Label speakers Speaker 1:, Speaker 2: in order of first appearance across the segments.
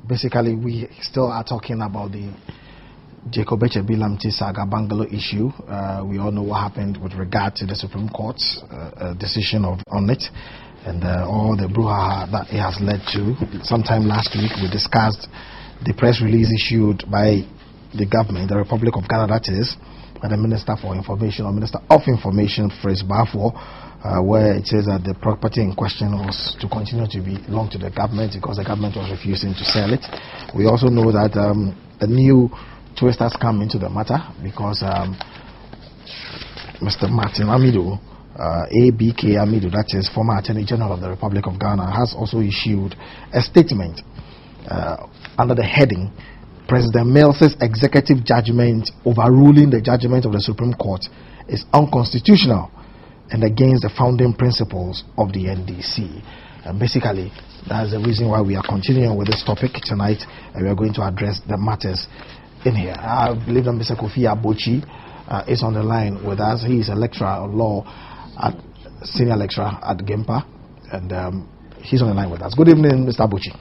Speaker 1: Basically, we still are talking about the Jacob Echebilamti saga Bungalow issue. We all know what happened with regard to the Supreme Court's decision on it, and all the brouhaha that it has led to. Sometime last week, we discussed the press release issued by the government, the Republic of Ghana, that is, by the Minister for Information or Minister of Information, Fritz Bafo, where it says that the property in question was to continue to belong to the government because the government was refusing to sell it. We also know that a new twist has come into the matter because Mr. Martin Amido, ABK Amido, that is former Attorney General of the Republic of Ghana, has also issued a statement under the heading President Mills's executive judgment overruling the judgment of the Supreme Court is unconstitutional and against the founding principles of the NDC. And basically, that's the reason why we are continuing with this topic tonight, and we are going to address the matters in here. I believe that Mr. Kofi Abochi is on the line with us. He is a lecturer of law, senior lecturer at GIMPA, and he's on the line with us. Good evening, Mr. Abochi.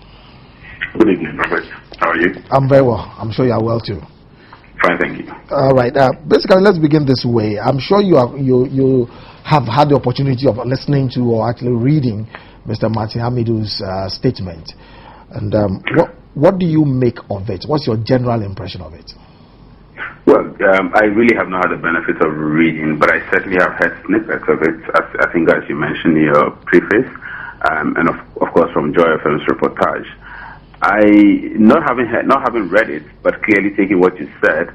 Speaker 2: Good evening, Robert. How are you?
Speaker 1: I'm very well. I'm sure you are well too.
Speaker 2: Fine, thank you.
Speaker 1: All right. Basically, let's begin this way. I'm sure you have had the opportunity of listening to or actually reading Mr. Martin Hamidu's statement. And what do you make of it? What's your general impression of it?
Speaker 2: Well, I really have not had the benefit of reading, but I certainly have heard snippets of it. I think, as you mentioned in your preface, and of course from Joy FM's reportage. Not having read it, but clearly taking what you said,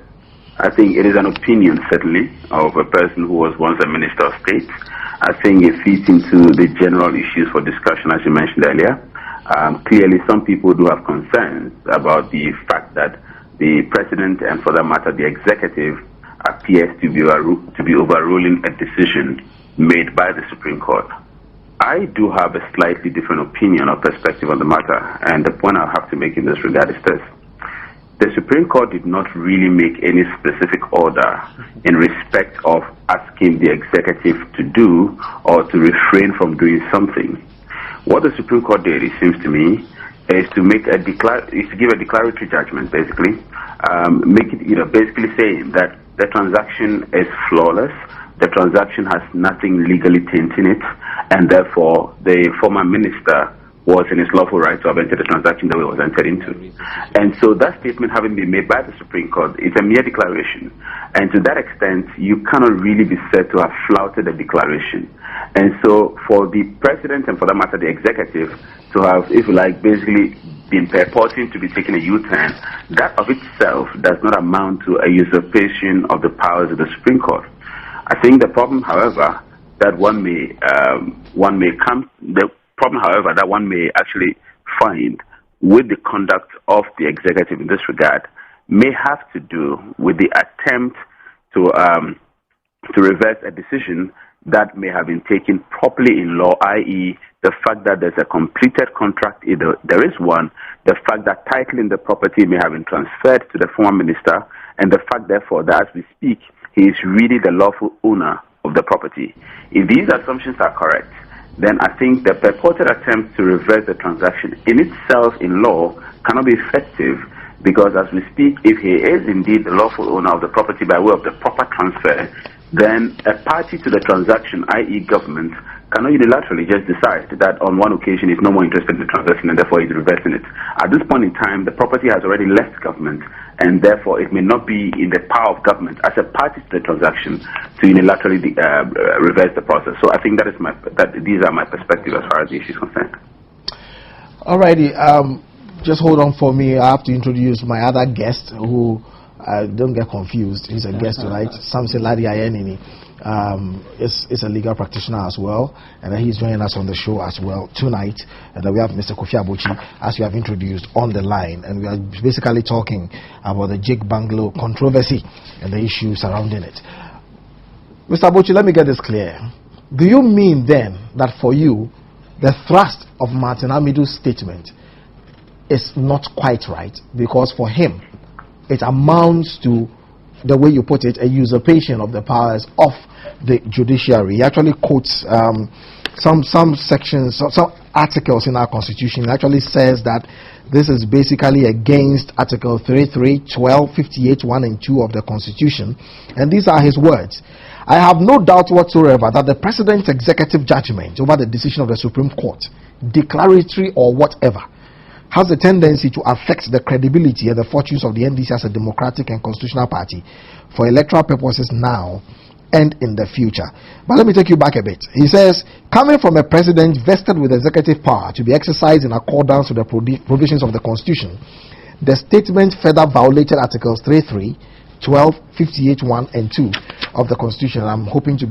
Speaker 2: I think it is an opinion, certainly, of a person who was once a minister of state. I think it fits into the general issues for discussion, as you mentioned earlier. Clearly, some people do have concerns about the fact that the president, and for that matter, the executive, appears to be overruling a decision made by the Supreme Court. I do have a slightly different opinion or perspective on the matter, and the point I have to make in this regard is this. The Supreme Court did not really make any specific order in respect of asking the executive to do or to refrain from doing something. What the Supreme Court did, it seems to me, is to make is to give a declaratory judgment, basically, make it, basically saying that the transaction is flawless, the transaction has nothing legally tainting it, and therefore the former minister was in his lawful right to have entered the transaction the way it was entered into. And so that statement having been made by the Supreme Court is a mere declaration. And to that extent, you cannot really be said to have flouted the declaration. And so for the president and for that matter the executive to have, if you like, basically been purporting to be taking a U-turn, that of itself does not amount to a usurpation of the powers of the Supreme Court. I think the problem, however, that one may actually find with the conduct of the executive in this regard may have to do with the attempt to reverse a decision that may have been taken properly in law, i.e. the fact that there's a completed contract, either there is one, the fact that title in the property may have been transferred to the former minister, and the fact, therefore, that as we speak, he is really the lawful owner of the property. If these assumptions are correct, then I think the purported attempt to reverse the transaction in itself in law cannot be effective, because as we speak, if he is indeed the lawful owner of the property by way of the proper transfer, then a party to the transaction, i.e. government, cannot unilaterally just decide that on one occasion it's no more interested in the transaction and therefore is reversing it. At this point in time, the property has already left government, and therefore it may not be in the power of government as a party to the transaction to unilaterally reverse the process. So I think these are my perspectives as far as the issue is concerned.
Speaker 1: Alrighty, just hold on for me. I have to introduce my other guest who, don't get confused, he's a guest tonight, Samson Ladi Ayenini. Is a legal practitioner as well, and he's joining us on the show as well tonight. And we have Mr. Kofi Abochi, as we have introduced, on the line, and we are basically talking about the Jake Bungalow controversy and the issues surrounding it. Mr. Abochi, let me get this clear. Do you mean then that for you, the thrust of Martin Amidu's statement is not quite right, because for him, it amounts to, the way you put it, a usurpation of the powers of the judiciary? He actually quotes some sections, some articles in our constitution. It actually says that This is basically against Article 33, 12, 58, 1 and 2 of the Constitution. And these are his words. I have no doubt whatsoever that the President's executive judgment over the decision of the Supreme Court, declaratory or whatever, has a tendency to affect the credibility and the fortunes of the NDC as a democratic and constitutional party for electoral purposes now and in the future. But let me take you back a bit. He says, coming from a president vested with executive power to be exercised in accordance with the provisions of the Constitution, the statement further violated Articles 33, 12, 58, 1 and 2 of the Constitution. I'm hoping to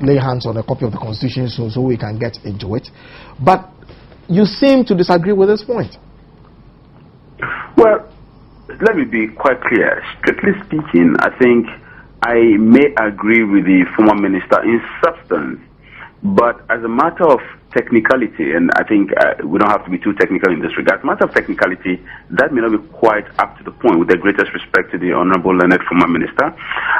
Speaker 1: lay hands on a copy of the Constitution soon so we can get into it. But you seem to disagree with this point.
Speaker 2: Well, let me be quite clear. Strictly speaking, I think I may agree with the former minister in substance, but as a matter of technicality, and I think we don't have to be too technical in this regard, as a matter of technicality, that may not be quite up to the point, with the greatest respect to the Honorable Leonard former minister.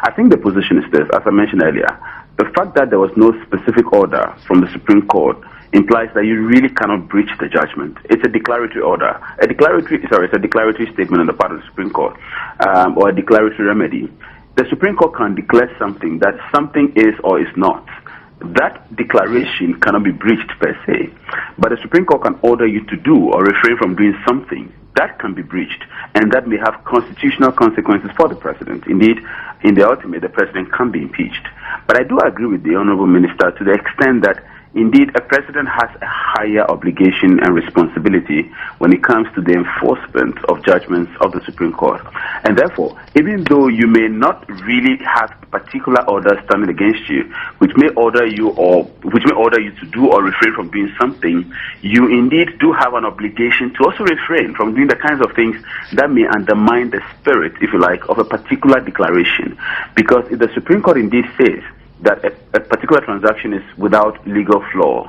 Speaker 2: I think the position is this, as I mentioned earlier, the fact that there was no specific order from the Supreme Court implies that you really cannot breach the judgment. It's a declaratory order. It's a declaratory statement on the part of the Supreme Court, or a declaratory remedy. The Supreme Court can declare something, that something is or is not. That declaration cannot be breached per se, but the Supreme Court can order you to do or refrain from doing something that can be breached, and that may have constitutional consequences for the president. Indeed, in the ultimate, the president can be impeached. But I do agree with the Honorable Minister to the extent that indeed, a president has a higher obligation and responsibility when it comes to the enforcement of judgments of the Supreme Court. And therefore, even though you may not really have particular orders standing against you, which may order you to do or refrain from doing something, you indeed do have an obligation to also refrain from doing the kinds of things that may undermine the spirit, if you like, of a particular declaration. Because if the Supreme Court indeed says that a particular transaction is without legal flaw,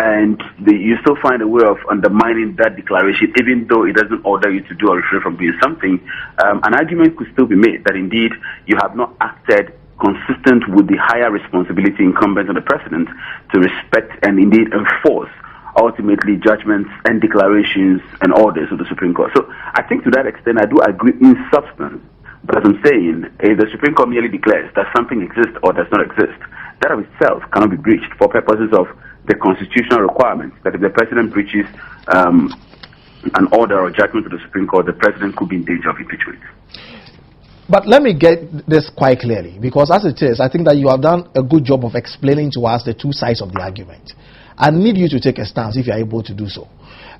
Speaker 2: and you still find a way of undermining that declaration, even though it doesn't order you to do or refrain from doing something, an argument could still be made that indeed you have not acted consistent with the higher responsibility incumbent on the president to respect and indeed enforce ultimately judgments and declarations and orders of the Supreme Court. So I think to that extent I do agree in substance. But as I'm saying, if the Supreme Court merely declares that something exists or does not exist, that of itself cannot be breached for purposes of the constitutional requirement that if the president breaches an order or judgment of the Supreme Court, the president could be in danger of impeachment.
Speaker 1: But let me get this quite clearly, because as it is, I think that you have done a good job of explaining to us the two sides of the argument. I need you to take a stance, if you are able to do so,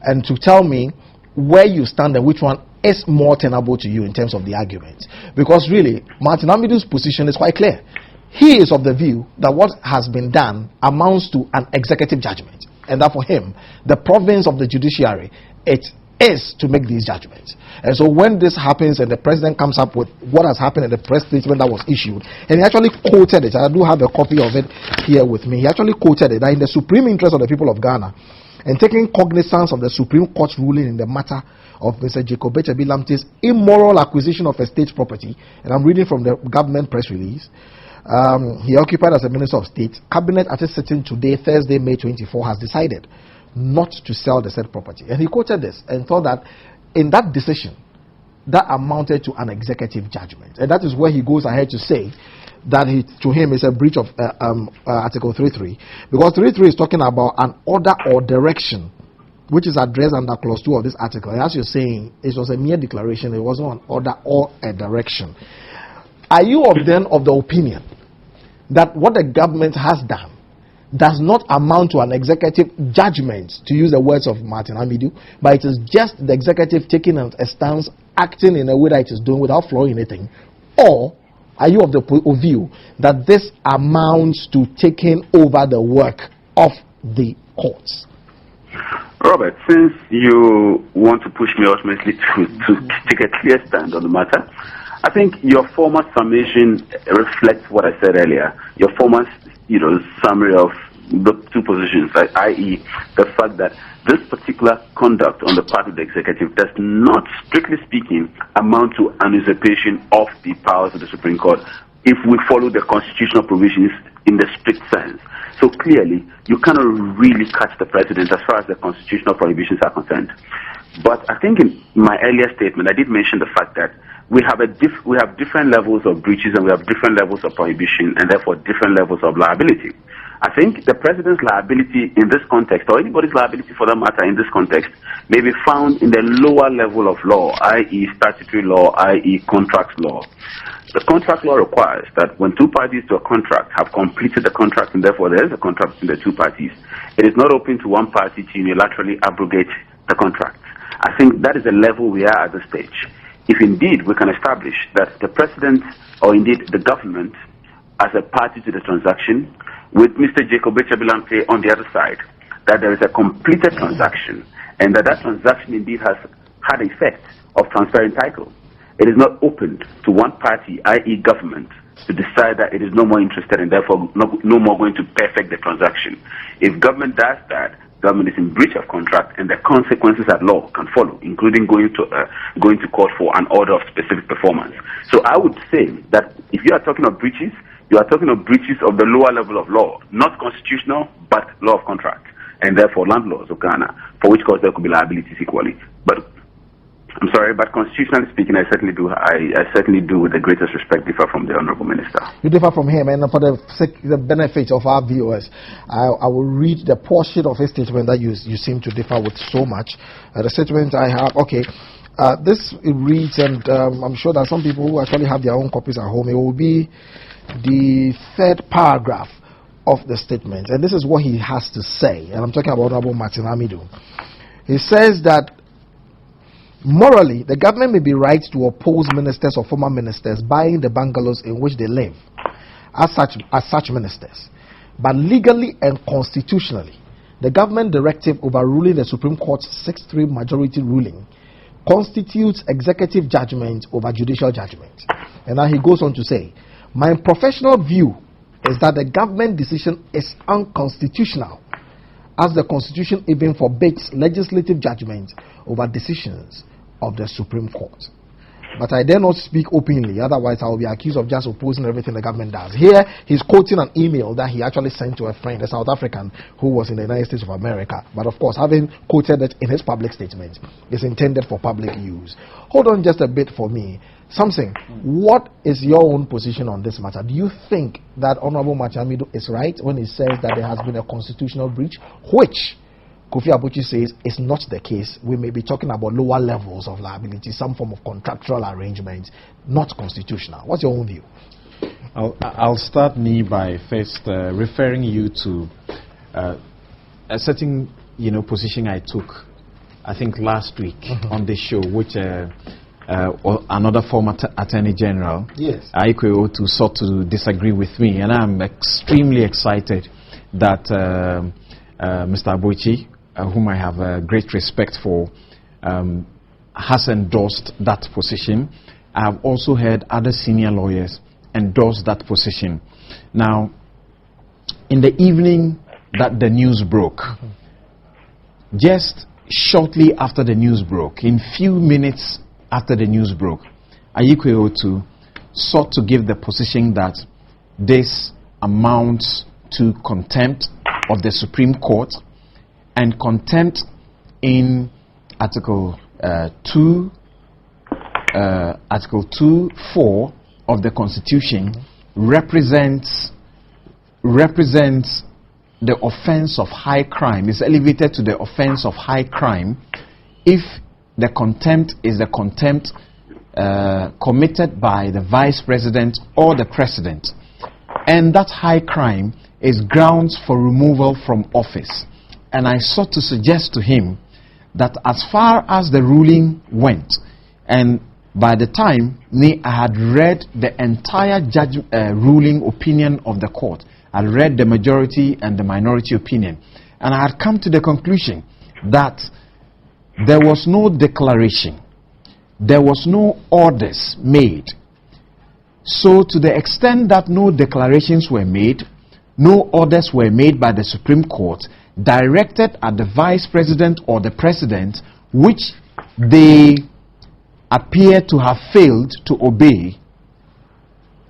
Speaker 1: and to tell me where you stand and which one is more tenable to you in terms of the argument. Because really, Martin Amidu's position is quite clear. He is of the view that what has been done amounts to an executive judgment, and that for him, the province of the judiciary, it is to make these judgments. And so when this happens and the president comes up with what has happened in the press statement that was issued, and he actually quoted it, I do have a copy of it here with me, he actually quoted it, that in the supreme interest of the people of Ghana, and taking cognizance of the Supreme Court's ruling in the matter of Mr. Jacob Bechebi Lamte's immoral acquisition of a state property, and I'm reading from the government press release, he occupied as a Minister of State. Cabinet at its sitting today, Thursday, May 24, has decided not to sell the said property. And he quoted this and thought that in that decision, that amounted to an executive judgment. And that is where he goes ahead to say that to him is a breach of Article 33, because 33 is talking about an order or direction which is addressed under Clause 2 of this article. And as you're saying, it was a mere declaration, it wasn't an order or a direction. Are you of the opinion that what the government has done does not amount to an executive judgment, to use the words of Martin Amidu, but it is just the executive taking a stance, acting in a way that it is doing without flowing anything? Or are you of the view that this amounts to taking over the work of the courts?
Speaker 2: Robert, since you want to push me ultimately to take a clear stand on the matter, I think your former summation reflects what I said earlier. Your former, summary of the two positions, i.e., the fact that this particular conduct on the part of the executive does not, strictly speaking, amount to an usurpation of the powers of the Supreme Court if we follow the constitutional provisions in the strict sense. So clearly, you cannot really catch the president as far as the constitutional prohibitions are concerned. But I think in my earlier statement, I did mention the fact that we have different levels of breaches and we have different levels of prohibition and therefore different levels of liability. I think the president's liability in this context, or anybody's liability for that matter in this context, may be found in the lower level of law, i.e. statutory law, i.e. contract law. The contract law requires that when two parties to a contract have completed the contract and therefore there is a contract between the two parties, it is not open to one party to unilaterally abrogate the contract. I think that is the level we are at this stage. If indeed we can establish that the president or indeed the government as a party to the transaction with Mr. Jacob Echabilampe on the other side, that there is a completed transaction and that transaction indeed has had the effect of transferring title. It is not opened to one party, i.e. government, to decide that it is no more interested and therefore no more going to perfect the transaction. If government does that, government is in breach of contract and the consequences at law can follow, including going to court for an order of specific performance. So I would say that if you are talking of breaches, you are talking of breaches of the lower level of law, not constitutional, but law of contract, and therefore land laws of Ghana, for which cause there could be liabilities equally. But I'm sorry, but constitutionally speaking, I certainly do, with the greatest respect, differ from the Honourable Minister.
Speaker 1: You differ from him, and for the benefit of our viewers, I will read the portion of his statement that you seem to differ with so much. The statement I have, this reads, and I'm sure that some people who actually have their own copies at home, it will be the third paragraph of the statement, and this is what he has to say, and I'm talking about Honorable Martin Amidu. He says that morally, the government may be right to oppose ministers or former ministers buying the bungalows in which they live as such ministers, but legally and constitutionally, the government directive overruling the Supreme Court's 6-3 majority ruling constitutes executive judgment over judicial judgment. And now he goes on to say, my professional view is that the government decision is unconstitutional, as the Constitution even forbids legislative judgment over decisions of the Supreme Court. But I dare not speak openly, otherwise I will be accused of just opposing everything the government does. Here, he's quoting an email that he actually sent to a friend, a South African, who was in the United States of America. But of course, having quoted it in his public statement, is intended for public use. Hold on just a bit for me. Something, what is your own position on this matter? Do you think that Honorable Machamido is right when he says that there has been a constitutional breach, which Kofi Abuchi says is not the case? We may be talking about lower levels of liability, some form of contractual arrangement, not constitutional. What's your own view?
Speaker 3: I'll start me by first referring you to a certain position I took, I think last week on this show, which another former Attorney General,
Speaker 1: yes,
Speaker 3: Aikwe Otu, sought to disagree with me, and I'm extremely excited that Mr. Abuchi, whom I have great respect for, has endorsed that position. I have also heard other senior lawyers endorse that position. Now, in the evening that the news broke, just shortly after the news broke, in few minutes after the news broke, Aikwe Otu sought to give the position that this amounts to contempt of the Supreme Court and contempt in Article 2(4) of the Constitution represents the offense of high crime. It's elevated to the offense of high crime if the contempt is the contempt committed by the Vice President or the President, and that high crime is grounds for removal from office. And I sought to suggest to him that as far as the ruling went, and by the time I had read the entire ruling opinion of the court, I read the majority and the minority opinion, and I had come to the conclusion that there was no declaration, there was no orders made. So to the extent that no declarations were made, no orders were made by the Supreme Court directed at the Vice President or the President, which they appear to have failed to obey,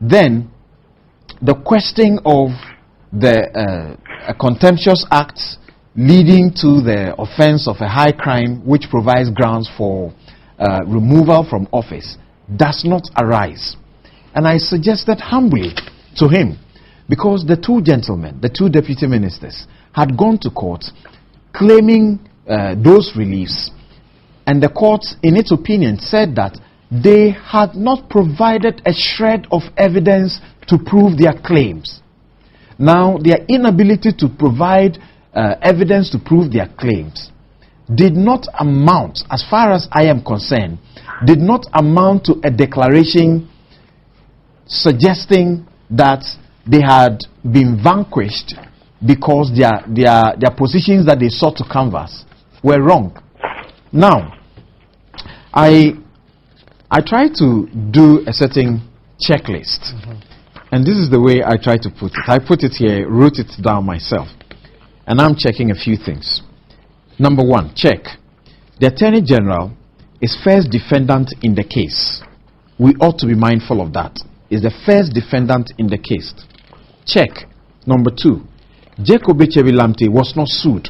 Speaker 3: then the question of the contemptuous acts leading to the offense of a high crime which provides grounds for removal from office does not arise. And I suggested humbly to him, because the two gentlemen, the two deputy ministers, had gone to court claiming those reliefs, and the court, in its opinion, said that they had not provided a shred of evidence to prove their claims. Now, their inability to provide evidence to prove their claims did not amount, as far as I am concerned, did not amount to a declaration suggesting that they had been vanquished because their positions that they sought to canvass were wrong. Now, I try to do a certain checklist, and this is the way I try to put it. I put it here, wrote it down myself, and I'm checking a few things. Number one, check. The Attorney General is first defendant in the case. We ought to be mindful of that. Is the first defendant in the case. Check. Number two, Jacob Echebi-Lamte was not sued.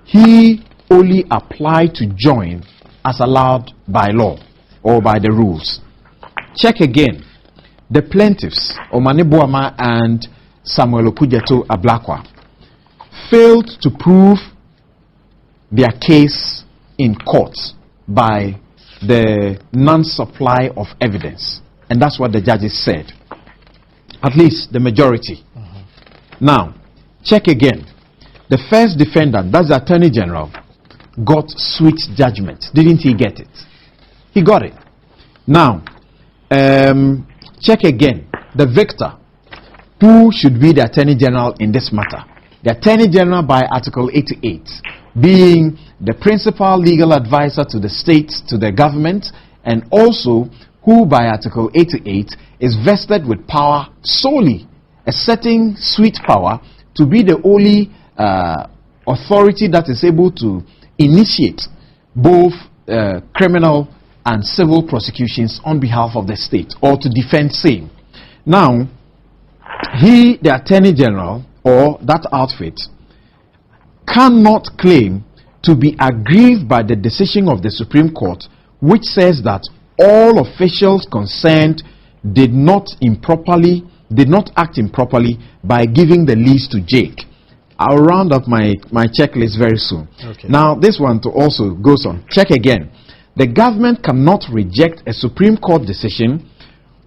Speaker 3: He only applied to join as allowed by law or by the rules. Check again. The plaintiffs, Omane Boama and Samuel Okujeto Ablakwa, failed to prove their case in court by the non-supply of evidence. And that's what the judges said. At least the majority. Now, check again. The first defendant, that's the Attorney General, got sweet judgment. Didn't he get it? He got it. Now, check again. The victor, who should be the Attorney General in this matter? The Attorney General by Article 88, being the principal legal advisor to the state, to the government, and also who by Article 88 is vested with power solely, a certain sweet power, to be the only authority that is able to initiate both criminal and civil prosecutions on behalf of the state, or to defend same. Now, he, the Attorney General, or that outfit, cannot claim to be aggrieved by the decision of the Supreme Court, which says that all officials concerned did not act improperly by giving the lease to Jake. I'll round up my checklist very soon. Okay. Now, this one also goes on. Check again. The government cannot reject a Supreme Court decision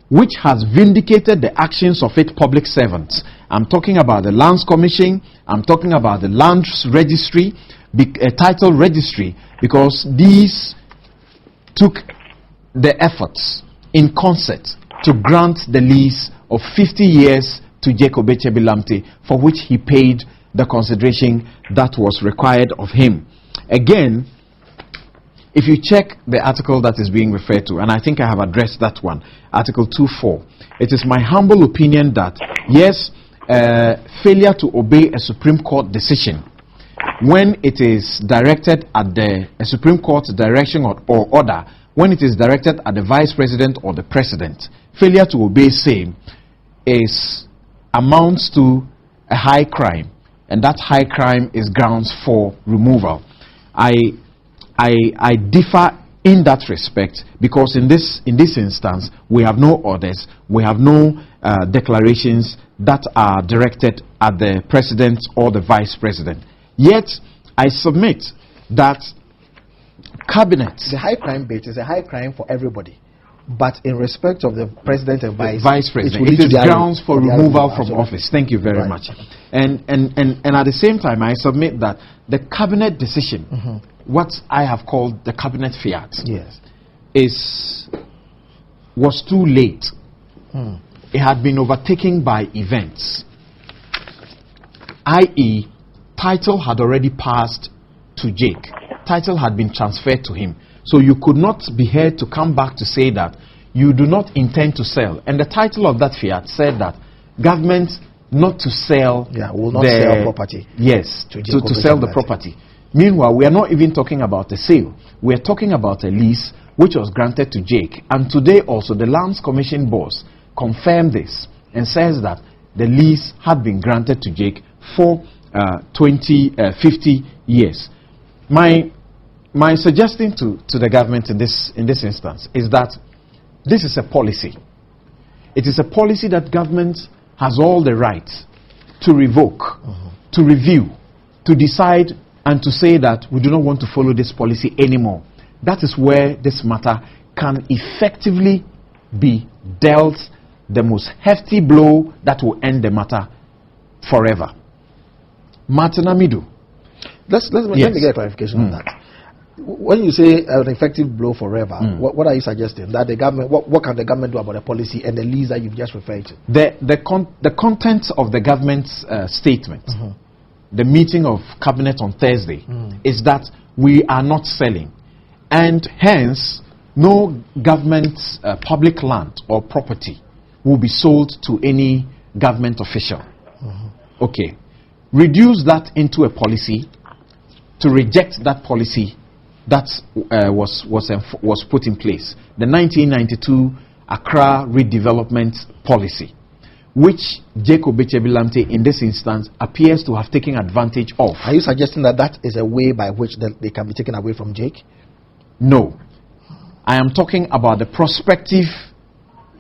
Speaker 3: which has vindicated the actions of its public servants. I'm talking about the Lands Commission. I'm talking about the Land Registry, Title Registry, because these took the efforts in concert to grant the lease of 50 years to Jacob Echebi-Lamte, for which he paid the consideration that was required of him. Again, if you check the article that is being referred to, and I think I have addressed that one, Article 2.4, it is my humble opinion that, yes, failure to obey a Supreme Court decision when it is directed at a Supreme Court direction or order, when it is directed at the Vice President or the President, failure to obey same amounts to a high crime, and that high crime is grounds for removal. I differ in that respect, because in this instance we have no orders, we have no declarations that are directed at the President or the Vice President. Yet I submit that Cabinet,
Speaker 1: the high crime bit is a high crime for everybody, but in respect of the President and
Speaker 3: Vice President, it is grounds for removal from office. Thank you very much. And at the same time, I submit that the Cabinet decision, what I have called the Cabinet fiat, was too late. It had been overtaken by events, i.e., title had already passed to Jake. Title had been transferred to him. So you could not be heard to come back to say that you do not intend to sell. And the title of that fiat said that government not to sell,
Speaker 1: will not sell property.
Speaker 3: Yes, to sell the property. Meanwhile, we are not even talking about a sale. We are talking about a lease which was granted to Jake. And today also the Lands Commission boss confirmed this and says that the lease had been granted to Jake for 50 years. My suggestion to the government in this instance is that this is a policy. It is a policy that government has all the right to revoke, to review, to decide, and to say that we do not want to follow this policy anymore. That is where this matter can effectively be dealt the most hefty blow that will end the matter forever. Martin Amidu.
Speaker 1: Let me get a clarification on that. When you say an effective blow forever, what are you suggesting? That the government, what can the government do about the policy and the lease that you've just referred to?
Speaker 3: The contents of the government's statement, the meeting of cabinet on Thursday, is that we are not selling, and hence no government public land or property will be sold to any government official. Okay, reduce that into a policy, to reject that policy that was put in place, the 1992 Accra Redevelopment Policy, which Jacob Echebilamte in this instance appears to have taken advantage of.
Speaker 1: Are you suggesting that that is a way by which they can be taken away from Jake?
Speaker 3: No, I am talking about the prospective,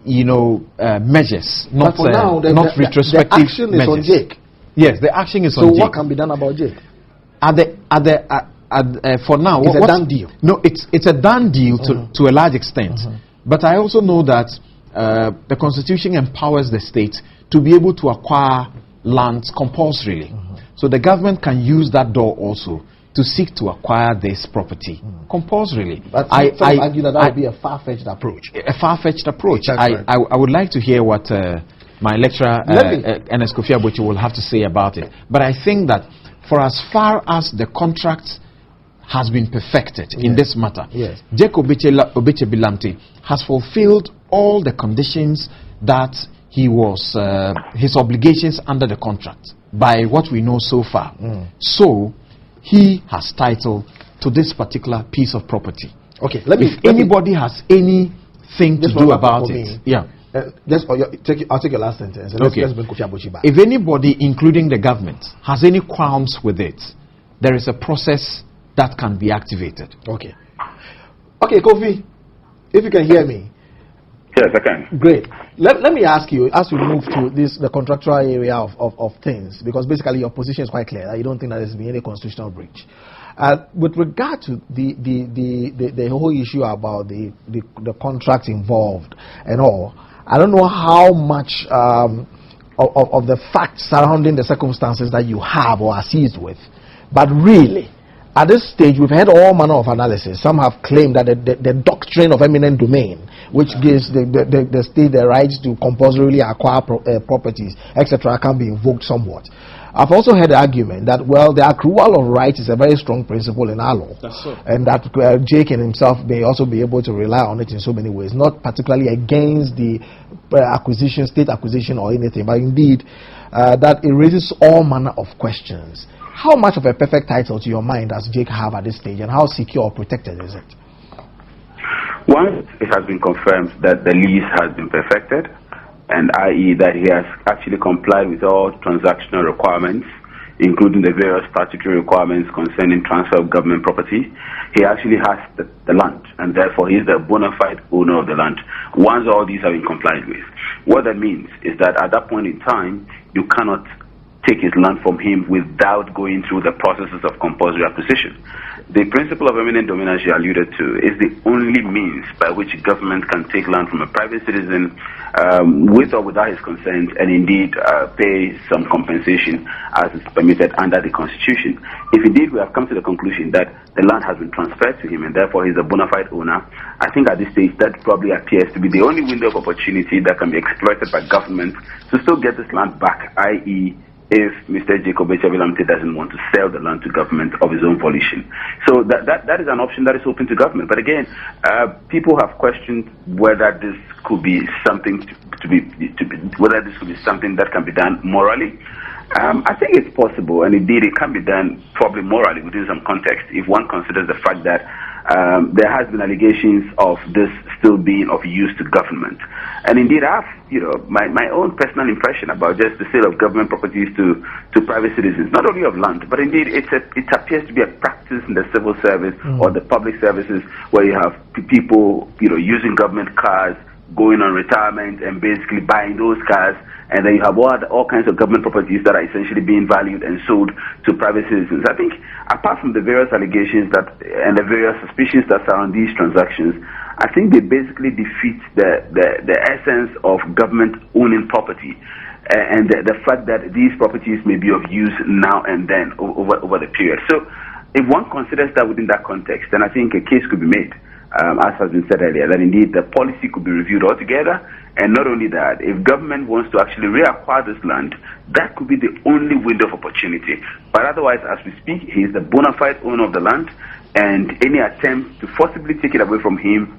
Speaker 3: measures, not retrospective
Speaker 1: the action is
Speaker 3: measures.
Speaker 1: on Jake.
Speaker 3: Yes, the action is on Jake.
Speaker 1: So what can be done about Jake?
Speaker 3: For now,
Speaker 1: it's a done deal.
Speaker 3: No, it's a done deal to a large extent. But I also know that the Constitution empowers the state to be able to acquire lands compulsorily. So the government can use that door also to seek to acquire this property compulsorily.
Speaker 1: But I argue that would be a far-fetched approach.
Speaker 3: A far-fetched approach.
Speaker 1: Right.
Speaker 3: I would like to hear what my lecturer, Ernest Kofi Abochi, will have to say about it. But I think that for as far as the contract has been perfected in this matter, Jacob Obechebilamte has fulfilled all the conditions that he was, his obligations under the contract by what we know so far. So he has title to this particular piece of property.
Speaker 1: Okay,
Speaker 3: if anybody has anything to do about it,
Speaker 1: I'll take your last sentence. Let's bring Kofi Abochi back.
Speaker 3: If anybody, including the government, has any qualms with it, there is a process that can be activated.
Speaker 1: Okay, Kofi, if you can hear me.
Speaker 2: Yes, I can.
Speaker 1: Great. Let me ask you, as we move to the contractual area of things, because basically your position is quite clear that you don't think that there's been any constitutional breach. With regard to the whole issue about the contract involved and all, I don't know how much of the facts surrounding the circumstances that you have or are seized with, but really, at this stage, we've had all manner of analysis. Some have claimed that the doctrine of eminent domain, which gives the state the right to compulsorily acquire properties, etc., can be invoked somewhat. I've also heard the argument that, well, the accrual of rights is a very strong principle in our law.
Speaker 3: That's so.
Speaker 1: And that Jake and himself may also be able to rely on it in so many ways, not particularly against the state acquisition or anything, but indeed that it raises all manner of questions. How much of a perfect title to your mind does Jake have at this stage, and how secure or protected is it?
Speaker 2: Once it has been confirmed that the lease has been perfected, and i.e. that he has actually complied with all transactional requirements, including the various statutory requirements concerning transfer of government property, he actually has the land, and therefore he is the bona fide owner of the land. Once all these have been complied with, what that means is that at that point in time, you cannot take his land from him without going through the processes of compulsory acquisition. The principle of eminent domain, as you alluded to, is the only means by which government can take land from a private citizen with or without his consent, and indeed pay some compensation as is permitted under the Constitution. If indeed we have come to the conclusion that the land has been transferred to him and therefore he's a bona fide owner, I think at this stage that probably appears to be the only window of opportunity that can be exploited by government to still get this land back, i.e. if Mr. Jacob Echebilamte doesn't want to sell the land to government of his own volition. So that is an option that is open to government. But again, people have questioned whether this could be something whether this could be something that can be done morally. I think it's possible, and indeed it can be done probably morally within some context if one considers the fact that there has been allegations of this still being of use to government. And indeed, I have, my own personal impression about just the sale of government properties to private citizens, not only of land, but indeed it appears to be a practice in the civil service or the public services where you have people, using government cars, going on retirement and basically buying those cars, and then you have all kinds of government properties that are essentially being valued and sold to private citizens. I think apart from the various allegations and the various suspicions that surround these transactions, I think they basically defeat the essence of government owning property and the fact that these properties may be of use now and then over the period. So if one considers that within that context, then I think a case could be made, as has been said earlier, that indeed the policy could be reviewed altogether. And not only that, if government wants to actually reacquire this land, that could be the only window of opportunity. But otherwise, as we speak, he is the bona fide owner of the land, and any attempt to forcibly take it away from him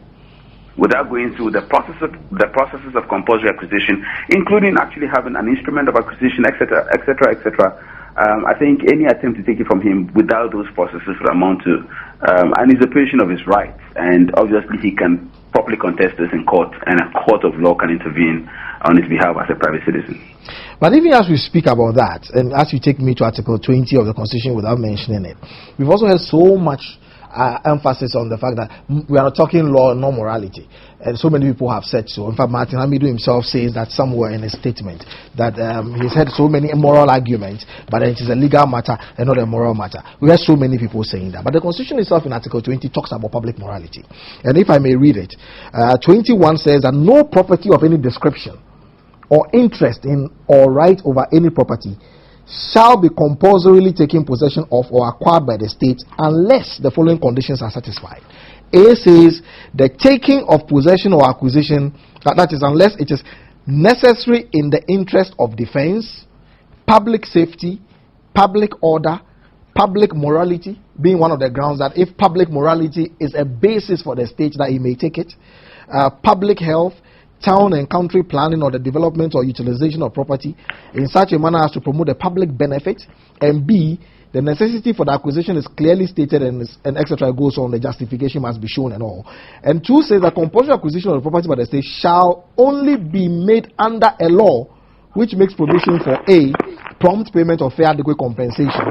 Speaker 2: without going through the processes of compulsory acquisition, including actually having an instrument of acquisition, etc., etc., etc., I think any attempt to take it from him without those processes would amount to an usurpation of his rights, and obviously he can properly contest this in court, and a court of law can intervene on his behalf as a private citizen.
Speaker 1: But even as we speak about that, and as you take me to Article 20 of the Constitution without mentioning it, we've also had so much emphasis on the fact that we are not talking law, not morality. And so many people have said so. In fact, Martin Hamidu himself says that somewhere in his statement that he's had so many moral arguments, but it is a legal matter and not a moral matter. We have so many people saying that. But the Constitution itself in Article 20 talks about public morality. And if I may read it, 21 says that no property of any description or interest in or right over any property shall be compulsorily taken possession of or acquired by the state unless the following conditions are satisfied. A says the taking of possession or acquisition, that is unless it is necessary in the interest of defense, public safety, public order, public morality, being one of the grounds that if public morality is a basis for the state that he may take it, public health, town and country planning or the development or utilization of property in such a manner as to promote the public benefit, and B, the necessity for the acquisition is clearly stated and etc. goes on, the justification must be shown and all. And 2 says that compulsory acquisition of the property by the state shall only be made under a law which makes provision for A, prompt payment of fair adequate compensation,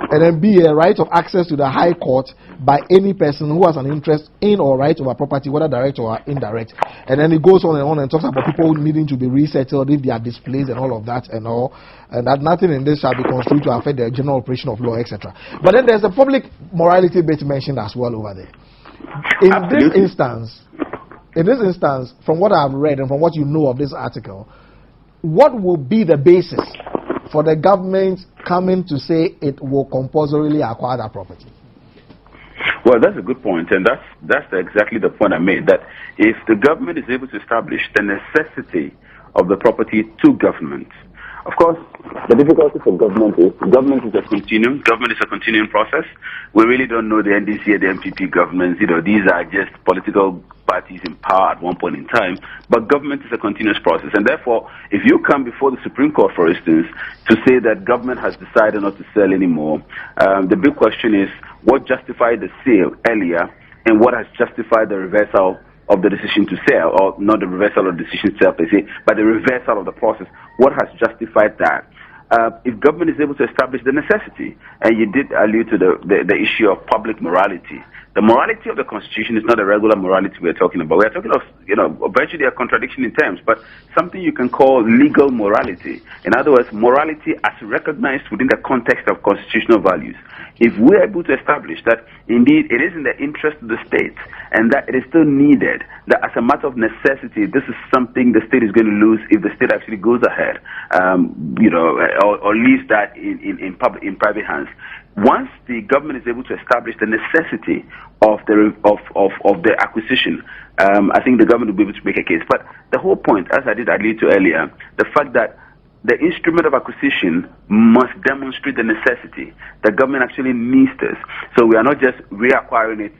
Speaker 1: and then B, a right of access to the High Court by any person who has an interest in or right over property, whether direct or indirect. And then it goes on and talks about people needing to be resettled if they are displaced and all of that and all, and that nothing in this shall be construed to affect the general operation of law, etc. But then there's a public morality bit mentioned as well over there. In this instance, from what I've read and from what you know of this article, what will be the basis for the government coming to say it will compulsorily acquire that property?
Speaker 2: Well, that's a good point, and that's exactly the point I made, that if the government is able to establish the necessity of the property to government, of course, the difficulty for government is a continuing process. We really don't know the NDC and the MPP governments. These are just political parties in power at one point in time, but government is a continuous process, and therefore, if you come before the Supreme Court, for instance, to say that government has decided not to sell anymore, the big question is what justified the sale earlier, and what has justified the reversal of the decision to sell, or not the reversal of the decision itself, they say, but the reversal of the process. What has justified that? If government is able to establish the necessity, and you did allude to the issue of public morality, the morality of the Constitution is not a regular morality we're talking about. We're talking of, virtually a contradiction in terms, but something you can call legal morality. In other words, morality as recognized within the context of constitutional values. If we're able to establish that indeed it is in the interest of the state and that it is still needed, that as a matter of necessity, this is something the state is going to lose if the state actually goes ahead, or leaves that in private hands. Once the government is able to establish the necessity of the acquisition, I think the government will be able to make a case. But the whole point, as I did allude to earlier, the fact that the instrument of acquisition must demonstrate the necessity. The government actually needs this. So we are not just reacquiring it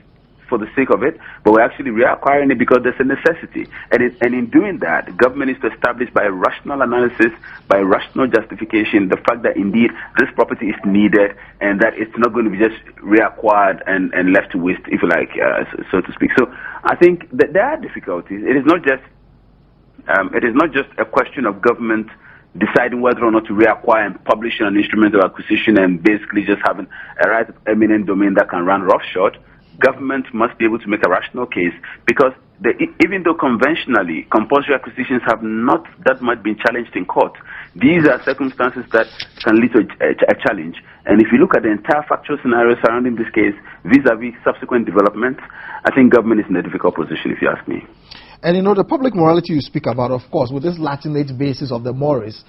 Speaker 2: for the sake of it, but we're actually reacquiring it because there's a necessity. And in doing that, government is to establish by rational analysis, by rational justification, the fact that indeed this property is needed and that it's not going to be just reacquired and left to waste, if you like, so to speak. So I think that there are difficulties. It is not just a question of government deciding whether or not to reacquire and publish an instrument of acquisition and basically just having a right of eminent domain that can run roughshod. Government must be able to make a rational case because even though conventionally compulsory acquisitions have not that much been challenged in court, these are circumstances that can lead to a challenge. And if you look at the entire factual scenario surrounding this case vis-a-vis subsequent developments, I think government is in a difficult position, if you ask me.
Speaker 1: And the public morality you speak about, of course, with this Latinate basis of the mores,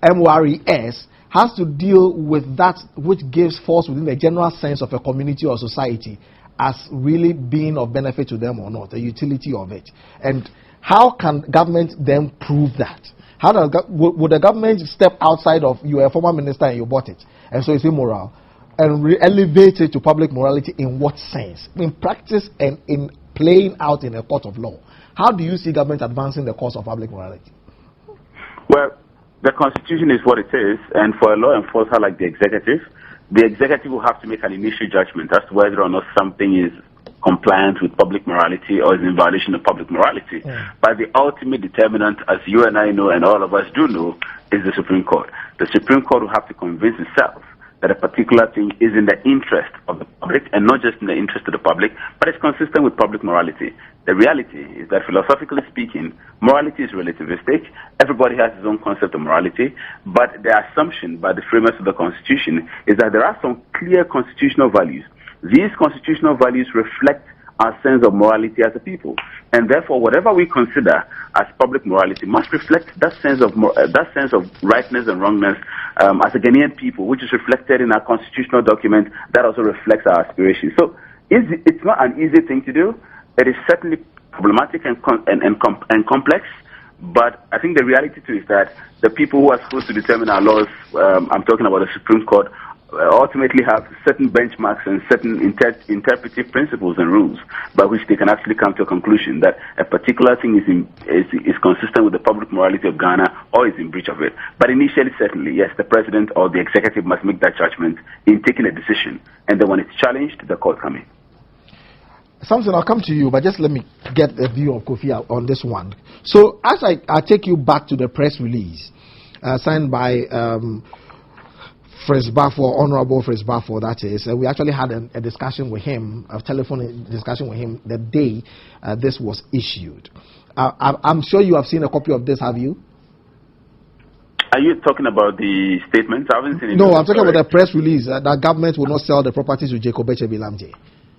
Speaker 1: MORES, has to deal with that which gives force within the general sense of a community or society as really being of benefit to them or not, the utility of it. And how can government then prove that? Would the government step outside of, you are a former minister and you bought it, and so it's immoral, and elevate it to public morality in what sense? In practice and in playing out in a court of law. How do you see government advancing the cause of public morality?
Speaker 2: Well, the Constitution is what it is, and for a law enforcer like the executive will have to make an initial judgment as to whether or not something is compliant with public morality or is in violation of public morality. Yeah. But the ultimate determinant, as you and I know and all of us do know, is the Supreme Court. The Supreme Court will have to convince itself that a particular thing is in the interest of the public, and not just in the interest of the public, but it's consistent with public morality. The reality is that, philosophically speaking, morality is relativistic. Everybody has his own concept of morality, but the assumption by the framers of the Constitution is that there are some clear constitutional values. These constitutional values reflect our sense of morality as a people, and therefore whatever we consider as public morality must reflect that sense of rightness and wrongness as a Ghanaian people, which is reflected in our constitutional document that also reflects our aspirations. So it's not an easy thing to do. It is certainly problematic and complex, but I think the reality too is that the people who are supposed to determine our laws, I'm talking about the Supreme Court, ultimately have certain benchmarks and certain interpretive principles and rules by which they can actually come to a conclusion that a particular thing is consistent with the public morality of Ghana or is in breach of it. But initially, certainly, yes, the president or the executive must make that judgment in taking a decision, and then when it's challenged, the court come in.
Speaker 1: Samson, I'll come to you, but just let me get a view of Kofi on this one. So, as I take you back to the press release signed by Fritz Baffour, Honorable Fritz Baffour, that is. We actually had a discussion with him, a telephone discussion with him the day this was issued. I'm sure you have seen a copy of this, have you?
Speaker 2: Are you talking about the statement? I haven't seen it.
Speaker 1: No, I'm talking about the press release that government will not sell the properties to Jacob Echebilamje.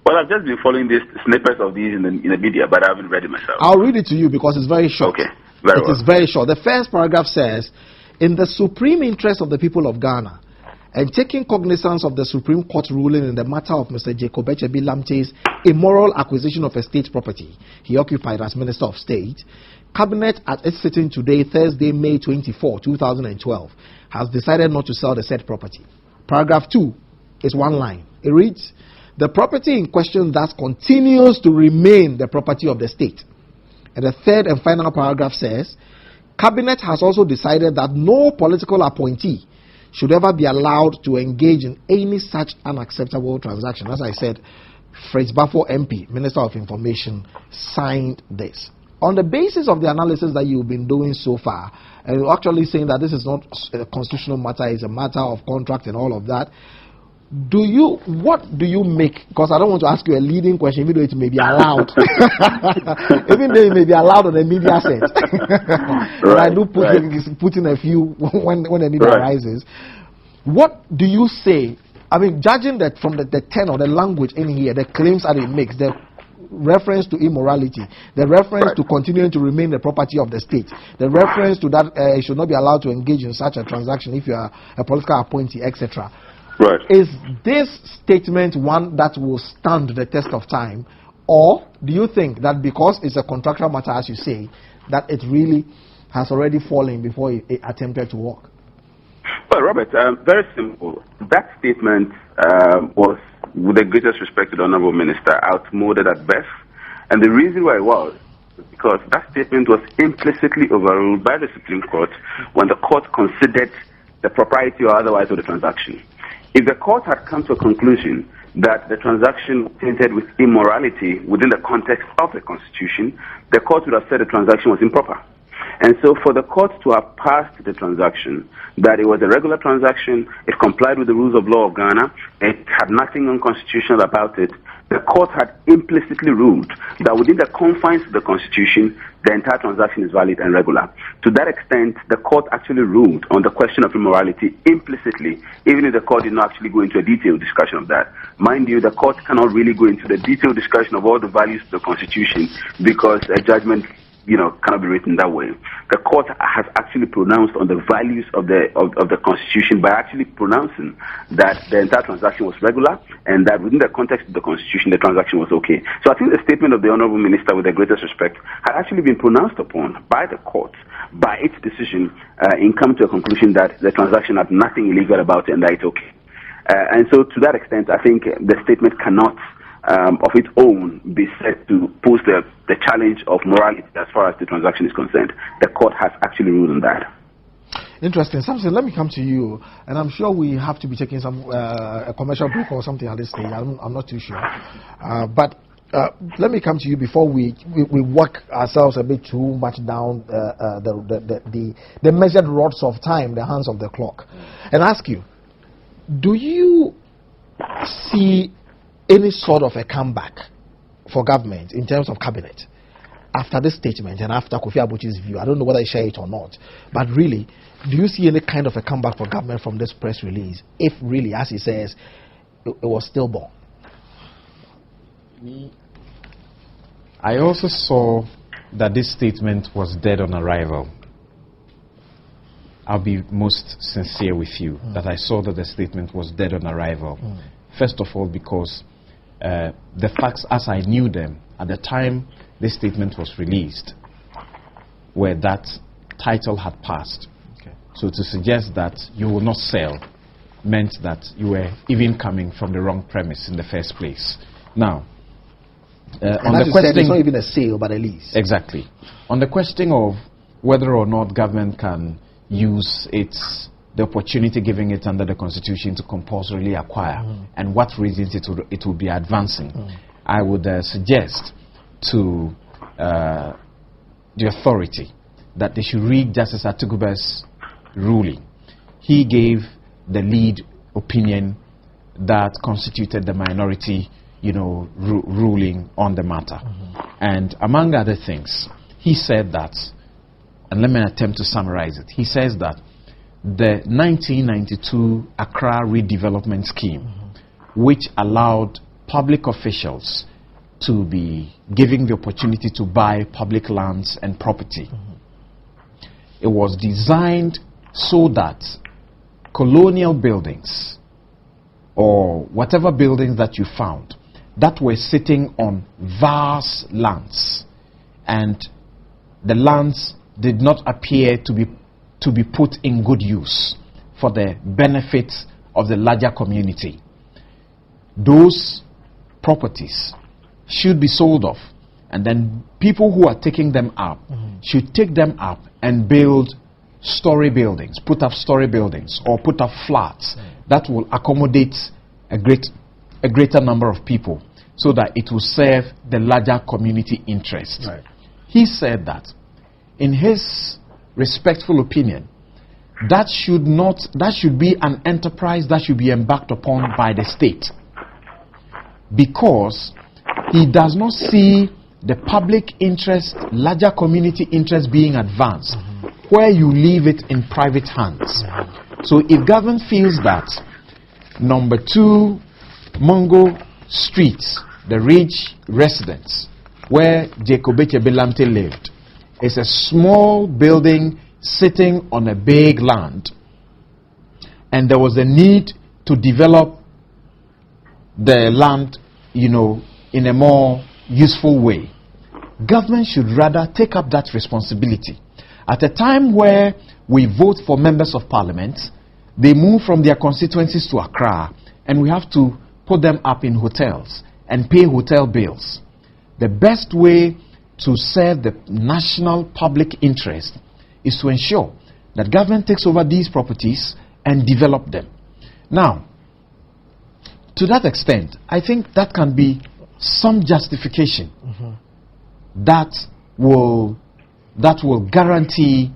Speaker 2: Well, I've just been following these snippets of these in the media, but I haven't read it myself.
Speaker 1: I'll read it to you because it's very short.
Speaker 2: Okay, very well.
Speaker 1: It is very short. The first paragraph says, in the supreme interest of the people of Ghana, and taking cognizance of the Supreme Court ruling in the matter of Mr. Jacob Echebilamje's immoral acquisition of a state property he occupied as Minister of State, Cabinet at its sitting today, Thursday, May 24, 2012, has decided not to sell the said property. Paragraph 2 is one line. It reads, the property in question thus continues to remain the property of the state. And the third and final paragraph says, Cabinet has also decided that no political appointee should ever be allowed to engage in any such unacceptable transaction. As I said, Fritz Baffour MP, Minister of Information, signed this. On the basis of the analysis that you've been doing so far, and you're actually saying that this is not a constitutional matter, it's a matter of contract and all of that, what do you make? Because I don't want to ask you a leading question, even though it may be allowed. Even though it may be allowed on the media set. Right, I do put in a few when the need arises. What do you say? I mean, judging that from the tenor, the language in here, the claims that it makes, the reference to immorality, the reference to continuing to remain the property of the state, the reference to that it should not be allowed to engage in such a transaction if you are a political appointee, etc.
Speaker 2: Right.
Speaker 1: Is this statement one that will stand the test of time, or do you think that because it's a contractual matter, as you say, that it really has already fallen before it attempted to work?
Speaker 2: Well, Robert, very simple. That statement was with the greatest respect to the Honorable Minister, outmoded at best. And the reason why it was because that statement was implicitly overruled by the Supreme Court when the court considered the propriety or otherwise of the transaction. If the court had come to a conclusion that the transaction was tainted with immorality within the context of the Constitution, the court would have said the transaction was improper. And so for the court to have passed the transaction, that it was a regular transaction, it complied with the rules of law of Ghana, it had nothing unconstitutional about it, the court had implicitly ruled that within the confines of the Constitution, the entire transaction is valid and regular. To that extent, the court actually ruled on the question of immorality implicitly, even if the court did not actually go into a detailed discussion of that. Mind you, the court cannot really go into the detailed discussion of all the values of the Constitution because a judgment cannot be written that way. The court has actually pronounced on the values of the Constitution by actually pronouncing that the entire transaction was regular and that within the context of the Constitution, the transaction was okay. So I think the statement of the Honorable Minister, with the greatest respect, had actually been pronounced upon by the court, by its decision in coming to a conclusion that the transaction had nothing illegal about it and that it's okay. And so to that extent, I think the statement cannot of its own be said to pose the challenge of morality as far as the transaction is concerned. The court has actually ruled on that.
Speaker 1: Interesting. Samson, let me come to you, and I'm sure we have to be taking some a commercial break or something at this stage. I'm not too sure. But let me come to you before we work ourselves a bit too much down the measured rods of time, the hands of the clock, and ask you, do you see any sort of a comeback for government in terms of cabinet after this statement and after Kofi Abuchi's view? I don't know whether you share it or not, but really, do you see any kind of a comeback for government from this press release, if really, as he says, it was stillborn?
Speaker 3: I also saw that this statement was dead on arrival. I'll be most sincere with you that I saw that the statement was dead on arrival. First of all, because the facts as I knew them at the time this statement was released were that title had passed. Okay. So to suggest that you will not sell meant that you were even coming from the wrong premise in the first place. Now, on the question,
Speaker 1: it's not even a sale but a lease.
Speaker 3: Exactly. On the question of whether or not government can use the opportunity given it under the Constitution to compulsorily acquire and what reasons it will be advancing, I would suggest to the authority that they should read Justice Atuguba's ruling. He gave the lead opinion that constituted the minority ruling on the matter. And among other things, he said that, and let me attempt to summarize it, he says that the 1992 Accra Redevelopment Scheme, which allowed public officials to be given the opportunity to buy public lands and property, it was designed so that colonial buildings or whatever buildings that you found that were sitting on vast lands and the lands did not appear to be put in good use for the benefit of the larger community, those properties should be sold off, and then people who are taking them up should take them up and build story buildings, put up story buildings or put up flats that will accommodate a greater number of people so that it will serve the larger community interest. Right. He said that in his respectful opinion, that should be an enterprise that should be embarked upon by the state, because he does not see the public interest, larger community interest being advanced where you leave it in private hands. So if government feels that number 2 Mongo Street, the rich residence where Jacob Belamte lived, is a small building sitting on a big land, and there was a need to develop the land, in a more useful way, government should rather take up that responsibility. At a time where we vote for members of parliament, they move from their constituencies to Accra, and we have to put them up in hotels and pay hotel bills. The best way to serve the national public interest is to ensure that government takes over these properties and develop them. Now, to that extent, I think that can be some justification that will guarantee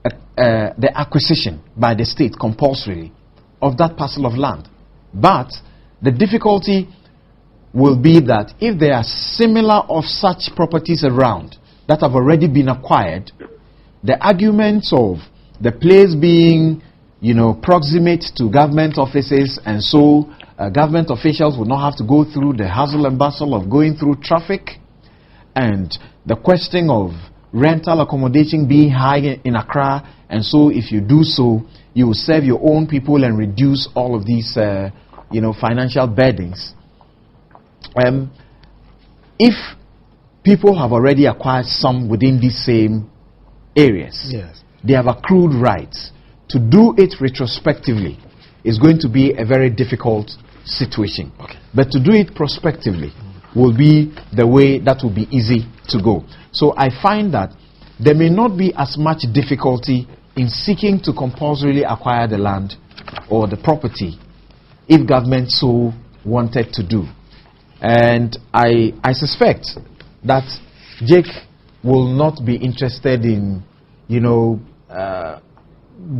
Speaker 3: the acquisition by the state compulsorily of that parcel of land. But the difficulty will be that if there are similar of such properties around that have already been acquired, the arguments of the place being, proximate to government offices, and so government officials will not have to go through the hustle and bustle of going through traffic, and the question of rental accommodation being high in Accra, and so if you do so, you will serve your own people and reduce all of these, financial burdens. If people have already acquired some within these same areas,
Speaker 1: yes,
Speaker 3: they have accrued rights. To do it retrospectively is going to be a very difficult situation.
Speaker 1: Okay.
Speaker 3: But to do it prospectively will be the way that will be easy to go. So I find that there may not be as much difficulty in seeking to compulsorily acquire the land or the property if government so wanted to do. And I suspect that Jake will not be interested in,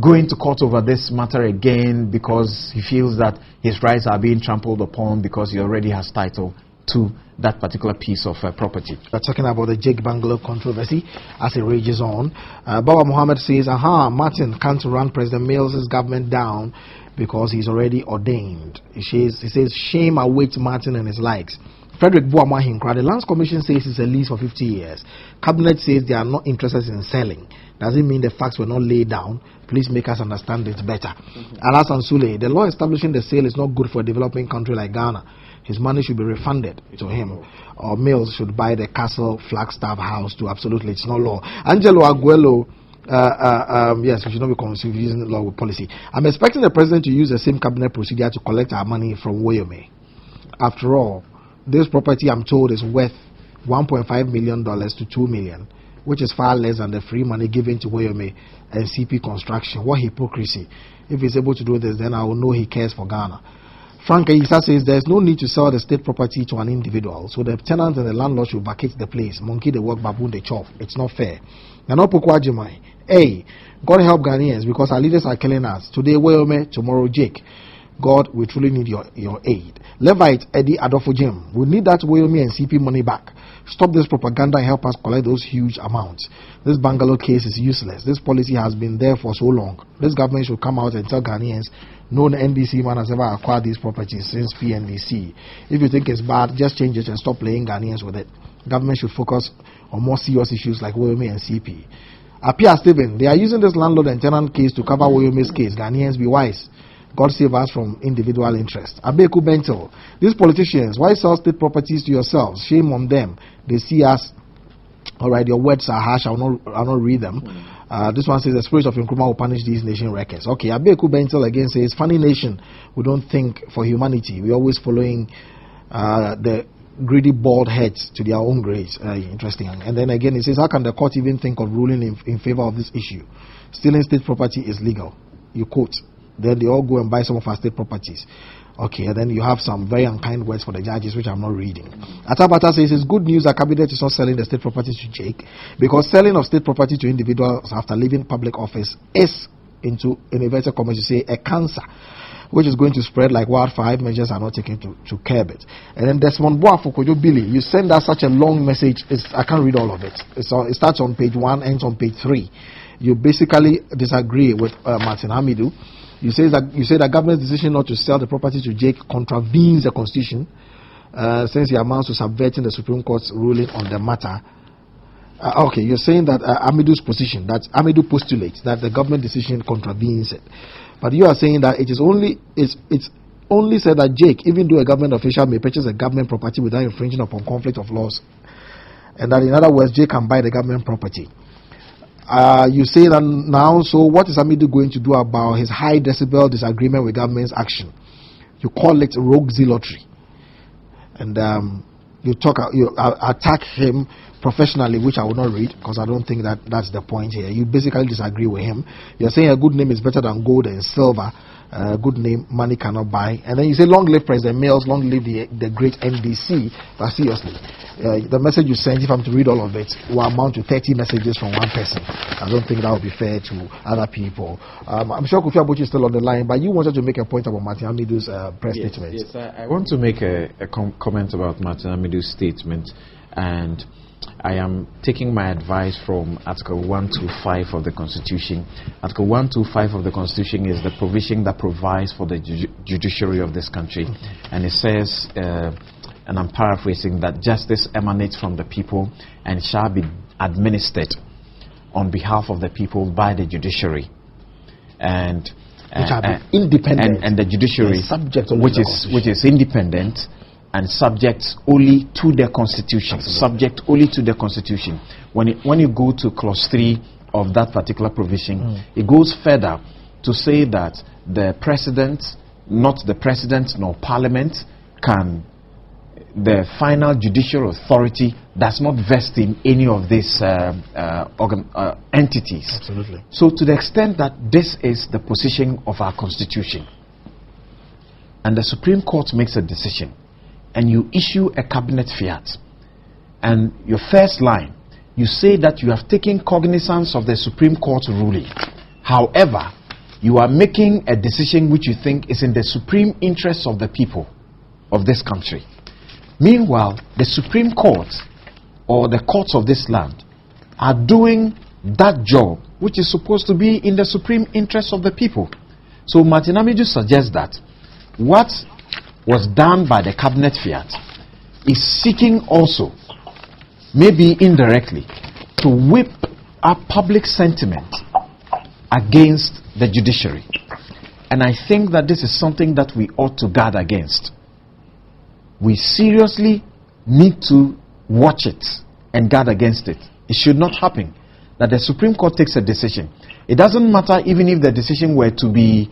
Speaker 3: going to court over this matter again because he feels that his rights are being trampled upon because he already has title to that particular piece of property.
Speaker 1: We're talking about the Jake Bungalow controversy as it rages on. Baba Muhammad says, Martin can't run President Mills' government down because he's already ordained. He says, shame awaits Martin and his likes. Frederick Buamwa Hinkra, the Lands Commission says it's a lease for 50 years. Cabinet says they are not interested in selling. Doesn't mean the facts were not laid down. Please make us understand it better. Alasan Sule, the law establishing the sale is not good for a developing country like Ghana. His money should be refunded to him. Or Mills should buy the Castle Flagstaff house too. Absolutely, it's not law. Angelo Aguelo, yes, we should not be confusing law with policy. I'm expecting the president to use the same cabinet procedure to collect our money from Woyome. After all, this property, I'm told, is worth $1.5 million to $2 million, which is far less than the free money given to Woyome and CP Construction. What hypocrisy. If he's able to do this, then I will know he cares for Ghana. Frank Isa says there's no need to sell the state property to an individual, so the tenant and the landlord should vacate the place. Monkey the work, baboon the chop. It's not fair. Hey, God help Ghanaians because our leaders are killing us. Today Woyome, tomorrow Jake. God, we truly need your aid. Levite Eddie Adolfo Jim, we need that Woyome and CP money back. Stop this propaganda and help us collect those huge amounts. This Bungalow case is useless. This policy has been there for so long. This government should come out and tell Ghanaians no NDC man has ever acquired these properties since PNDC. If you think it's bad, just change it and stop playing Ghanaians with it. Government should focus on more serious issues like Woyome and CP. Apia Stephen, they are using this landlord and tenant case to cover Woyome's case. Ghanaians, be wise. God save us from individual interest. Abeku Bentel, these politicians, why sell state properties to yourselves? Shame on them. They see us. All right, your words are harsh. I'll not read them. This one says the spirit of Nkrumah will punish these nation wreckers. Okay, Abeku Bentel again says, funny nation, we don't think for humanity. We're always following the greedy bald heads to their own graves. Interesting. And then again, it says, how can the court even think of ruling in favor of this issue? Stealing state property is legal. You quote. Then they all go and buy some of our state properties. Okay, and then you have some very unkind words for the judges, which I'm not reading. Atabata says it's good news that cabinet is not selling the state properties to Jake, because selling of state property to individuals after leaving public office is, in inverted commas, you say, a cancer, which is going to spread like wildfire. Measures are not taken to curb it. And then Desmond Boafokojo Billy, you send us such a long message. I can't read all of it. It starts on page 1, ends on page 3. You basically disagree with Martin Hamidou. You say that government's decision not to sell the property to Jake contravenes the constitution, since it amounts to subverting the Supreme Court's ruling on the matter. Okay, you're saying that Amidou's position, that Amidou postulates that the government decision contravenes it, but you are saying that it's only said that Jake, even though a government official may purchase a government property without infringing upon conflict of laws, and that in other words, Jake can buy the government property. You say that now, so what is Amidou going to do about his high decibel disagreement with government's action? you call it rogue zealotry, and you attack him professionally, which I will not read because I don't think that's the point here. You basically disagree with him. You're saying a good name is better than gold and silver. Good name money cannot buy. And then you say long live President Mills, long live the great NDC. But seriously, the message you sent, if I'm to read all of it, will amount to 30 messages from one person. I don't think that would be fair to other people. I'm sure Kofi Abuchi is still on the line, but you wanted to make a point about Martin Amidu's press statement.
Speaker 3: Yes, I want to make a comment about Martin Amidu's statement, and I am taking my advice from Article 125 of the Constitution. Article 125 of the Constitution is the provision that provides for the judiciary of this country. And it says, and I'm paraphrasing, that justice emanates from the people and shall be administered on behalf of the people by the judiciary. And
Speaker 1: independent.
Speaker 3: And the judiciary,
Speaker 1: subject
Speaker 3: which is independent and subject only to the Constitution.
Speaker 1: Absolutely.
Speaker 3: Subject only to the Constitution. When you go to clause 3 of that particular provision, it goes further to say that the president, not the president nor parliament, the final judicial authority does not vest in any of these entities.
Speaker 1: Absolutely.
Speaker 3: So to the extent that this is the position of our Constitution, and the Supreme Court makes a decision, and you issue a cabinet fiat, and your first line, you say that you have taken cognizance of the Supreme Court ruling. However, you are making a decision which you think is in the supreme interest of the people of this country. Meanwhile, the Supreme Court or the courts of this land are doing that job which is supposed to be in the supreme interest of the people. So Martin Amidu suggests that what was done by the cabinet fiat is seeking also, maybe indirectly, to whip up public sentiment against the judiciary. And I think that this is something that we ought to guard against. We seriously need to watch it and guard against it. It should not happen that the Supreme Court takes a decision. It doesn't matter even if the decision were to be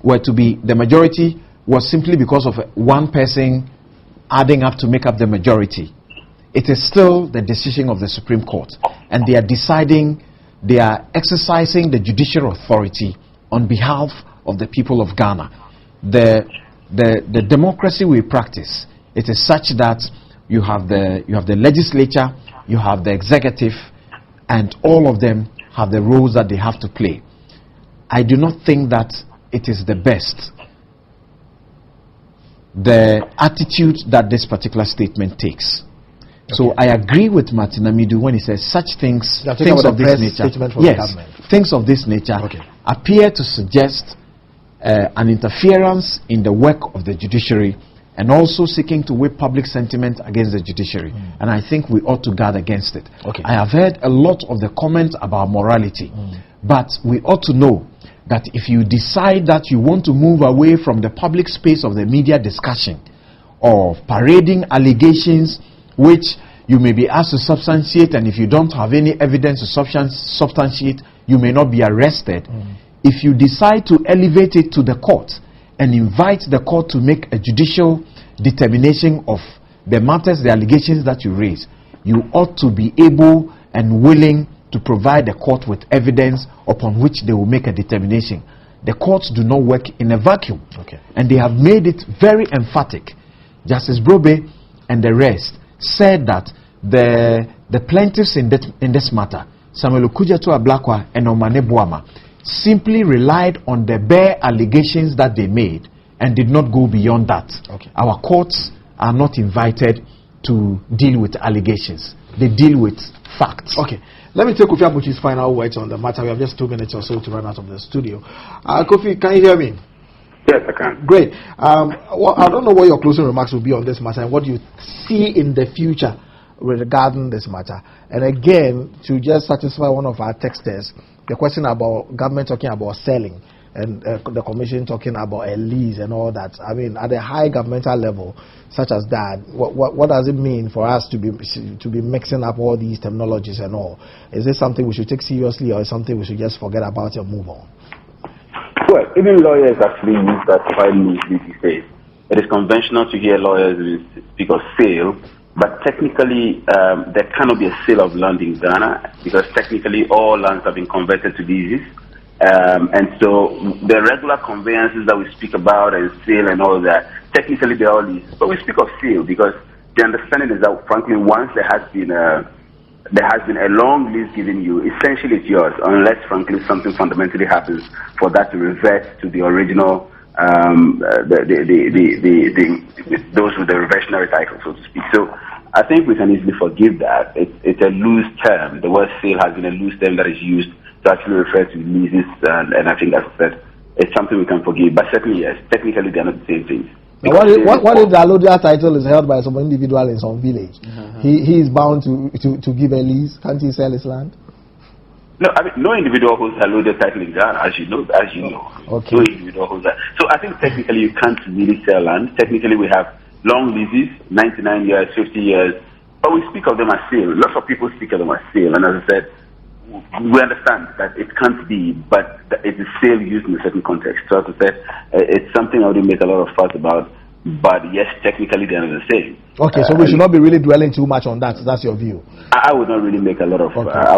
Speaker 3: the majority was simply because of one person adding up to make up the majority. It is still the decision of the Supreme Court, and they are deciding, they are exercising the judicial authority on behalf of the people of Ghana. The democracy we practice, it is such that you have the legislature, you have the executive, and all of them have the roles that they have to play. I do not think that it is the best, the attitude that this particular statement takes. Okay. So I agree with Martin Amidu when he says such things of this nature, things of this nature appear to suggest an interference in the work of the judiciary, and also seeking to whip public sentiment against the judiciary. And I think we ought to guard against it. I have heard a lot of the comments about morality, but we ought to know that if you decide that you want to move away from the public space of the media discussion of parading allegations which you may be asked to substantiate, and if you don't have any evidence to substantiate, you may not be arrested. If you decide to elevate it to the court and invite the court to make a judicial determination of the matters, the allegations that you raise, you ought to be able and willing to provide the court with evidence upon which they will make a determination. The courts do not work in a vacuum, and they have made it very emphatic. Justice Brobe and the rest said that the plaintiffs in this matter, Samuel Okudzeto Ablakwa and Omane Boama, simply relied on the bare allegations that they made and did not go beyond that. Our courts are not invited to deal with allegations. They deal with facts.
Speaker 1: Let me take Kofi Abuchi's final words on the matter. We have just 2 minutes or so to run out of the studio. Kofi, can you hear me?
Speaker 2: Yes, I can.
Speaker 1: Great. Well, I don't know what your closing remarks will be on this matter and what you see in the future regarding this matter. And again, to just satisfy one of our texters, the question about government talking about selling and the commission talking about a lease and all that. I mean, at a high governmental level such as that, what does it mean for us to be mixing up all these terminologies and all? Is this something we should take seriously, or is something we should just forget about and move on?
Speaker 2: Well, even lawyers actually use that quite loosely these days. It is conventional to hear lawyers speak of sale, but technically there cannot be a sale of land in Ghana because technically all lands have been converted to leases. And so the regular conveyances that we speak about and sale and all that, technically they're all leases. But we speak of sale because the understanding is that, frankly, once there has been a long lease given you, essentially it's yours, unless, frankly, something fundamentally happens for that to revert to the original, those with the reversionary title, so to speak. So I think we can easily forgive that. It's a loose term. The word sale has been a loose term that is used to actually refer to leases, and I think, as I said, it's something we can forgive. But certainly, yes, technically they're not the same things.
Speaker 1: What if the allodial title is held by some individual in some village? He is bound to give a lease. Can't he sell his land?
Speaker 2: No, I mean, no individual holds allodial title in Ghana, as you know.
Speaker 1: Okay.
Speaker 2: No individual holds that. So I think technically you can't really sell land. Technically we have long leases, 99 years, 50 years, but we speak of them as sale. Lots of people speak of them as sale, and as I said, we understand that it can't be, but it is sale used in a certain context. So as I said, it's something I wouldn't make a lot of fuss about, but yes, technically they are the same.
Speaker 1: Okay, so we should not be really dwelling too much on that. That's your view.
Speaker 2: I would not really make a lot of.
Speaker 1: Okay.
Speaker 2: I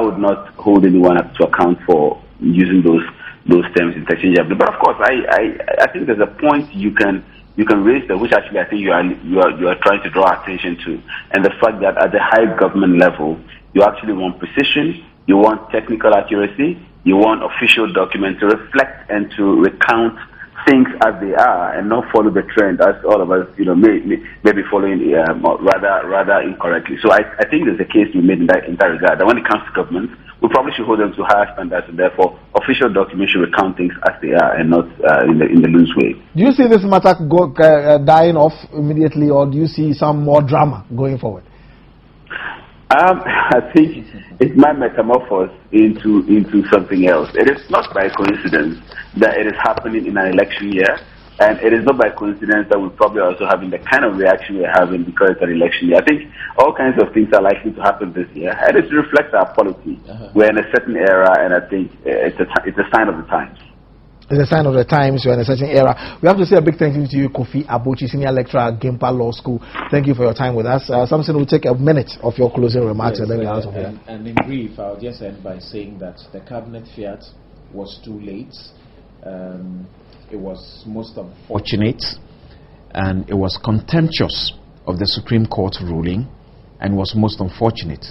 Speaker 2: would not hold anyone up to account for using those terms interchangeably. But of course, I think there's a point you can raise that, which actually I think you are trying to draw attention to, and the fact that at the high government level, you actually want precision, you want technical accuracy, you want official documents to reflect and to recount things as they are and not follow the trend as all of us, may be following rather incorrectly. So I think there's a case to be made in that regard. That when it comes to government, we probably should hold them to higher standards, and therefore official documents should recount things as they are and not in the loose way.
Speaker 1: Do you see this matter dying off immediately, or do you see some more drama going forward?
Speaker 2: I think it might metamorphose into something else. It is not by coincidence that it is happening in an election year, and it is not by coincidence that we're probably also having the kind of reaction we're having because it's an election year. I think all kinds of things are likely to happen this year, and it reflects our policy. We're in a certain era, and I think it's a sign of the times.
Speaker 1: It's a sign of the times. You're in a certain era. We have to say a big thank you to you, Kofi Abochi, Senior Lecturer at Gimpa Law School. Thank you for your time with us. Something will take a minute of your closing remarks, and then we're out of here.
Speaker 4: And in brief, I'll just end by saying that the cabinet fiat was too late. It was most unfortunate, and it was contemptuous of the Supreme Court ruling, and was most unfortunate.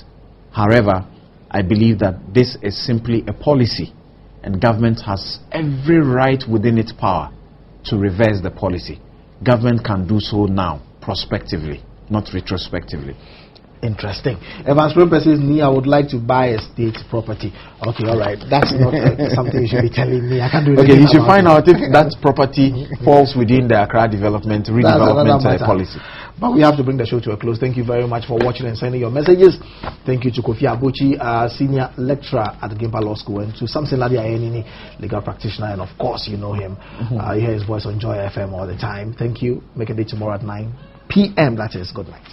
Speaker 4: However, I believe that this is simply a policy, and government has every right within its power to reverse the policy. Government can do so now, prospectively, not retrospectively.
Speaker 1: Interesting. Evans Prempe says, I would like to buy a state property. Okay, all right. That's not something you should be telling me. I can't do anything.
Speaker 3: Okay, you should find out if that property falls within the Accra redevelopment policy.
Speaker 1: But we have to bring the show to a close. Thank you very much for watching and sending your messages. Thank you to Kofi Abochi, Senior Lecturer at the Gimpa Law School, and to Samson Ladi Ayenini, legal practitioner, and of course you know him. You hear his voice on Joy FM all the time. Thank you. Make a day tomorrow at 9 p.m. That is. Good night.